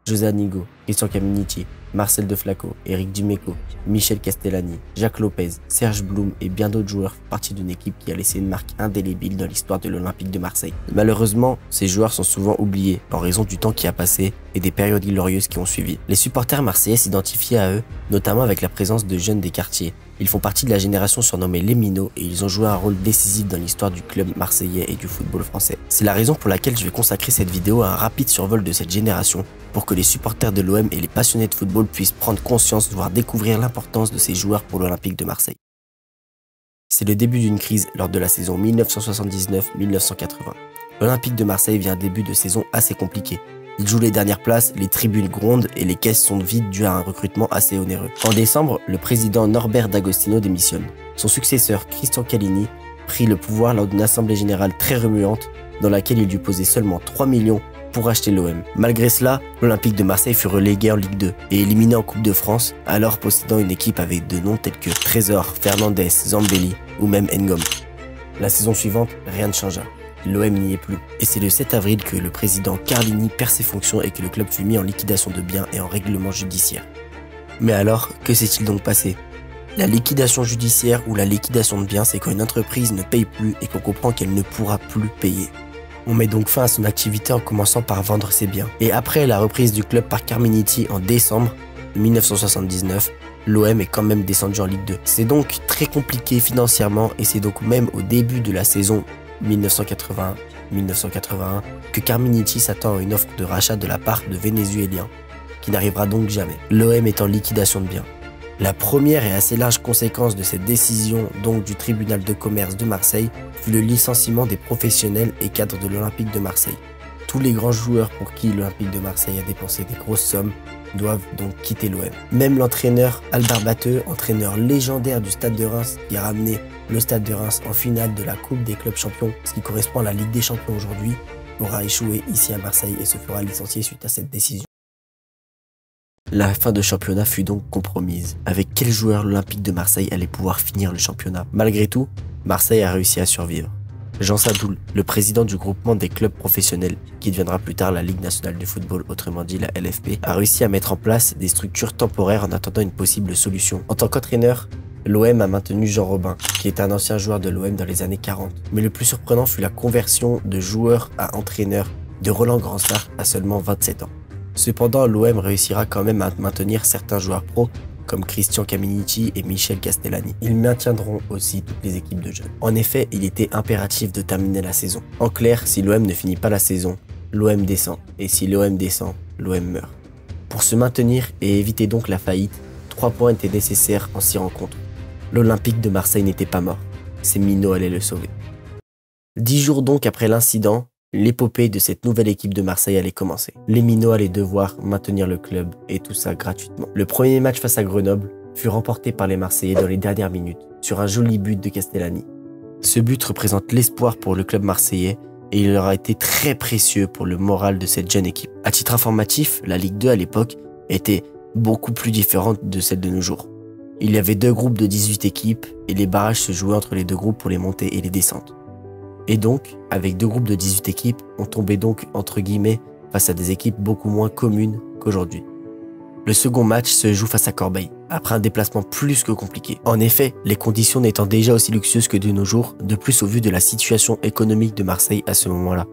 José Anigo, Christian Caminiti, Marcel De Flaco, Eric Dimeco, Michel Castellani, Jacques Lopez, Serge Blum et bien d'autres joueurs font partie d'une équipe qui a laissé une marque indélébile dans l'histoire de l'Olympique de Marseille. Malheureusement, ces joueurs sont souvent oubliés en raison du temps qui a passé et des périodes glorieuses qui ont suivi. Les supporters marseillais s'identifiaient à eux, notamment avec la présence de jeunes des quartiers. Ils font partie de la génération surnommée les Minots et ils ont joué un rôle décisif dans l'histoire du club marseillais et du football français. C'est la raison pour laquelle je vais consacrer cette vidéo à un rapide survol de cette génération pour que les supporters de l'OM et les passionnés de football puissent prendre conscience, voire découvrir l'importance de ces joueurs pour l'Olympique de Marseille. C'est le début d'une crise lors de la saison 1979-1980. L'Olympique de Marseille vit un début de saison assez compliqué. Il joue les dernières places, les tribunes grondent et les caisses sont vides dû à un recrutement assez onéreux. En décembre, le président Norbert D'Agostino démissionne. Son successeur, Christian Calini, prit le pouvoir lors d'une assemblée générale très remuante dans laquelle il dut poser seulement 3 millions pour acheter l'OM. Malgré cela, l'Olympique de Marseille fut relégué en Ligue 2 et éliminé en Coupe de France, alors possédant une équipe avec de noms tels que Trésor, Fernandez, Zambelli ou même Ngom. La saison suivante, rien ne changea. L'OM n'y est plus. Et c'est le 7 avril que le président Carlini perd ses fonctions et que le club fut mis en liquidation de biens et en règlement judiciaire. Mais alors, que s'est-il donc passé? La liquidation judiciaire ou la liquidation de biens, c'est quand une entreprise ne paye plus et qu'on comprend qu'elle ne pourra plus payer. On met donc fin à son activité en commençant par vendre ses biens. Et après la reprise du club par Carminiti en décembre 1979, l'OM est quand même descendu en Ligue 2. C'est donc très compliqué financièrement et c'est donc même au début de la saison 1980-1981 que Carminiti s'attend à une offre de rachat de la part de Vénézuéliens, qui n'arrivera donc jamais. L'OM est en liquidation de biens. La première et assez large conséquence de cette décision donc du tribunal de commerce de Marseille fut le licenciement des professionnels et cadres de l'Olympique de Marseille. Tous les grands joueurs pour qui l'Olympique de Marseille a dépensé des grosses sommes doivent donc quitter l'OM. Même l'entraîneur Albert Batteux, entraîneur légendaire du Stade de Reims, qui a ramené le Stade de Reims en finale de la Coupe des clubs champions, ce qui correspond à la Ligue des champions aujourd'hui, aura échoué ici à Marseille et se fera licencier suite à cette décision. La fin de championnat fut donc compromise. Avec quel joueur l'Olympique de Marseille allait pouvoir finir le championnat? Malgré tout, Marseille a réussi à survivre. Jean Sadoul, le président du groupement des clubs professionnels, qui deviendra plus tard la Ligue nationale du football, autrement dit la LFP, a réussi à mettre en place des structures temporaires en attendant une possible solution. En tant qu'entraîneur, l'OM a maintenu Jean Robin, qui est un ancien joueur de l'OM dans les années 40. Mais le plus surprenant fut la conversion de joueur à entraîneur de Roland Gransart à seulement 27 ans. Cependant, l'OM réussira quand même à maintenir certains joueurs pros, comme Christian Caminiti et Michel Castellani. Ils maintiendront aussi toutes les équipes de jeunes. En effet, il était impératif de terminer la saison. En clair, si l'OM ne finit pas la saison, l'OM descend. Et si l'OM descend, l'OM meurt. Pour se maintenir et éviter donc la faillite, 3 points étaient nécessaires en 6 rencontres. L'Olympique de Marseille n'était pas mort. Ces minots allaient le sauver. 10 jours donc après l'incident, l'épopée de cette nouvelle équipe de Marseille allait commencer. Les minots allaient devoir maintenir le club et tout ça gratuitement. Le premier match face à Grenoble fut remporté par les Marseillais dans les dernières minutes sur un joli but de Castellani. Ce but représente l'espoir pour le club marseillais et il aura été très précieux pour le moral de cette jeune équipe. À titre informatif, la Ligue 2 à l'époque était beaucoup plus différente de celle de nos jours. Il y avait 2 groupes de 18 équipes et les barrages se jouaient entre les 2 groupes pour les montées et les descentes. Et donc, avec 2 groupes de 18 équipes, on tombait donc, entre guillemets, face à des équipes beaucoup moins communes qu'aujourd'hui. Le second match se joue face à Corbeil, après un déplacement plus que compliqué. En effet, les conditions n'étant déjà aussi luxueuses que de nos jours, de plus au vu de la situation économique de Marseille à ce moment-là.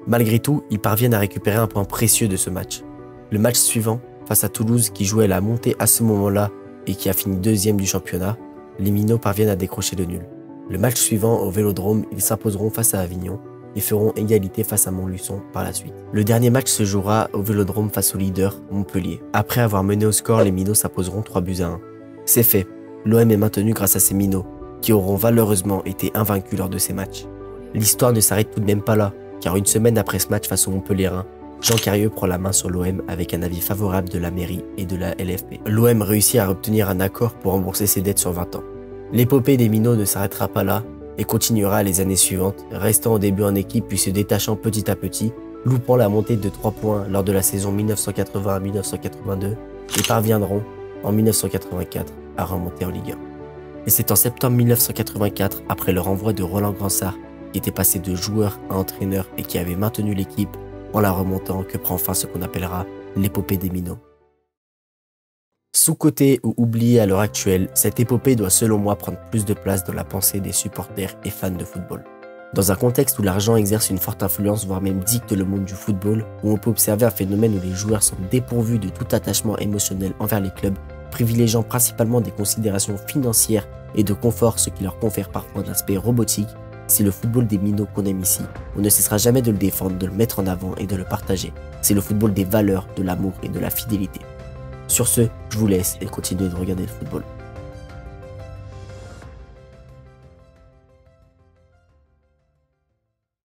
Malgré tout, ils parviennent à récupérer un point précieux de ce match. Le match suivant, face à Toulouse, qui jouait la montée à ce moment-là et qui a fini 2e du championnat, les minots parviennent à décrocher le nul. Le match suivant au Vélodrome, ils s'imposeront face à Avignon et feront égalité face à Montluçon par la suite. Le dernier match se jouera au Vélodrome face au leader Montpellier. Après avoir mené au score, les minots s'imposeront 3-1. C'est fait, l'OM est maintenu grâce à ces minots, qui auront valeureusement été invaincus lors de ces matchs. L'histoire ne s'arrête tout de même pas là, car une semaine après ce match face aux Montpelliérains, Jean Carieux prend la main sur l'OM avec un avis favorable de la mairie et de la LFP. L'OM réussit à obtenir un accord pour rembourser ses dettes sur 20 ans. L'épopée des minots ne s'arrêtera pas là et continuera les années suivantes, restant au début en équipe puis se détachant petit à petit, loupant la montée de 3 points lors de la saison 1980-1982 et parviendront en 1984 à remonter en Ligue 1. Et c'est en septembre 1984, après le renvoi de Roland Gransart, qui était passé de joueur à entraîneur et qui avait maintenu l'équipe en la remontant, que prend fin ce qu'on appellera l'épopée des minots. Sous-cotée ou oubliée à l'heure actuelle, cette épopée doit selon moi prendre plus de place dans la pensée des supporters et fans de football. Dans un contexte où l'argent exerce une forte influence, voire même dicte le monde du football, où on peut observer un phénomène où les joueurs sont dépourvus de tout attachement émotionnel envers les clubs, privilégiant principalement des considérations financières et de confort, ce qui leur confère parfois un aspect robotique, c'est le football des minots qu'on aime ici. On ne cessera jamais de le défendre, de le mettre en avant et de le partager. C'est le football des valeurs, de l'amour et de la fidélité. Sur ce, je vous laisse et continuez de regarder le football.